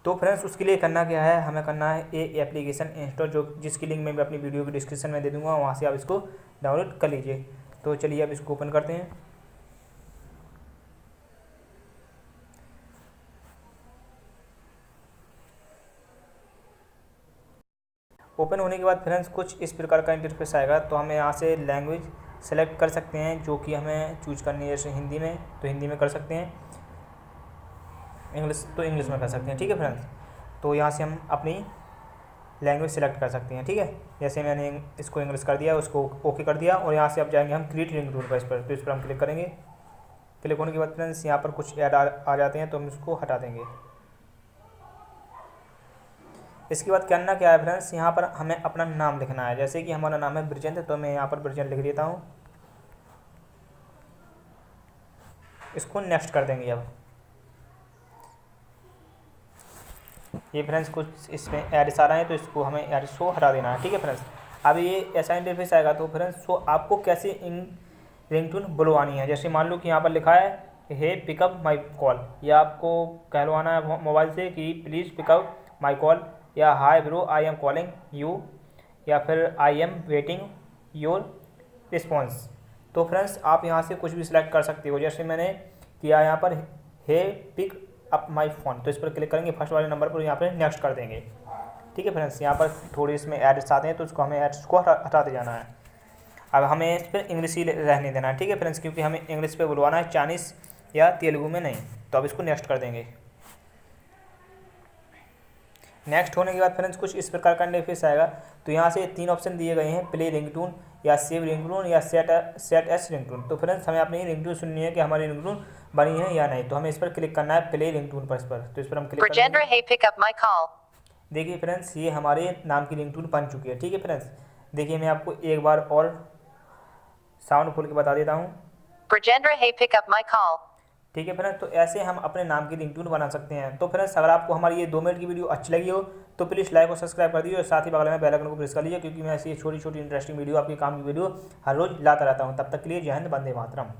तो फ्रेंड्स उसके लिए करना क्या है, हमें करना है ये एप्लीकेशन इंस्टॉल, जो जिसकी लिंक मैं अपनी वीडियो की डिस्क्रिप्शन में दे दूँगा, वहाँ से आप इसको डाउनलोड कर लीजिए। तो चलिए अब इसको ओपन करते हैं। ओपन होने के बाद फ्रेंड्स कुछ इस प्रकार का इंटरफेस आएगा। तो हमें यहाँ से लैंग्वेज सेलेक्ट कर सकते हैं जो कि हमें चूज करनी है। जैसे हिंदी में तो हिंदी में कर सकते हैं, इंग्लिश तो इंग्लिश में कर सकते हैं। ठीक है फ्रेंड्स, तो यहाँ से हम अपनी लैंग्वेज सेलेक्ट कर सकते हैं। ठीक है, जैसे मैंने इसको इंग्लिश कर दिया, उसको ओके कर दिया, और यहाँ से अब जाएंगे हम क्रिएट रिंगटोन पर। तो इस पर हम क्लिक करेंगे। क्लिक होने के बाद फ्रेंड्स यहाँ पर कुछ ऐड आ जाते हैं, तो हम इसको हटा देंगे। इसके बाद करना क्या है फ्रेंड्स, यहाँ पर हमें अपना नाम लिखना है। जैसे कि हमारा नाम है ब्रिजेंद्र, तो मैं यहाँ पर ब्रिजेंद्र लिख देता हूँ। इसको नेक्स्ट कर देंगे। अब ये फ्रेंड्स कुछ इसमें ऐड आ रहा है, तो इसको हमें ऐड शो हटा देना है। ठीक है फ्रेंड्स, अब ये ऐसा इंटरफेस आएगा। तो फ्रेंड्स सो आपको कैसे इन रिंगटोन बुलवानी है, जैसे मान लो कि यहाँ पर लिखा है हे पिकअप माई कॉल, या आपको कहलवाना है मोबाइल से कि प्लीज़ पिकअप माई कॉल, या hi bro I am calling you, या फिर I am waiting your response. तो फ्रेंड्स आप यहाँ से कुछ भी सिलेक्ट कर सकते हो। जैसे मैंने किया यहाँ पर हे पिक अप माई फ़ोन, तो इस पर क्लिक करेंगे फर्स्ट वाले नंबर पर, यहाँ पर नेक्स्ट कर देंगे। ठीक है फ्रेंड्स, यहाँ पर थोड़ी इसमें एड्स आते हैं, तो उसको हमें एड्स को हटाते जाना है। अब हमें इस पर इंग्लिश ही रहने देना है। ठीक है फ्रेंड्स, क्योंकि हमें इंग्लिश पे बुलवाना है, चाइनीज़ या तेलुगु में नहीं। तो अब इसको नेक्स्ट कर देंगे। नेक्स्ट होने के बाद फ्रेंड्स कुछ इस प्रकार का इंटरफेस आएगा। तो यहाँ से 3 ऑप्शन दिए गए हैं, प्ले रिंगटोन, या सेव रिंगटोन, या सेट एस रिंगटोन। तो फ्रेंड्स हमें अपनी रिंगटोन सुननी है कि हमारी रिंगटोन बनी है या नहीं। तो हमें इस पर क्लिक करना है, प्ले रिंगटोन पर। इस पर तो इस पर हम क्लिक Brajendra, करेंगे। hey, pick up my call. देखिए फ्रेंड्स ये हमारे नाम की रिंगटोन बन चुकी है। ठीक है फ्रेंड्स, देखिए मैं आपको एक बार और साउंड खोल के बता देता हूँ। Brajendra, hey, pick up my call. ठीक है फ्रेंड्स, तो ऐसे हम अपने नाम की रिंगटोन बना सकते हैं। तो फ्रेंड्स अगर आपको हमारी ये 2 मिनट की वीडियो अच्छी लगी हो तो प्लीज़ लाइक और सब्सक्राइब कर दीजिए, और साथ ही बगल में बेल आइकन को प्रेस कर लीजिए, क्योंकि मैं ऐसी छोटी छोटी इंटरेस्टिंग वीडियो आपके काम की वीडियो हर रोज़ लाता रहता हूँ। तब तक के लिए जय हिंद, वंदे मातरम।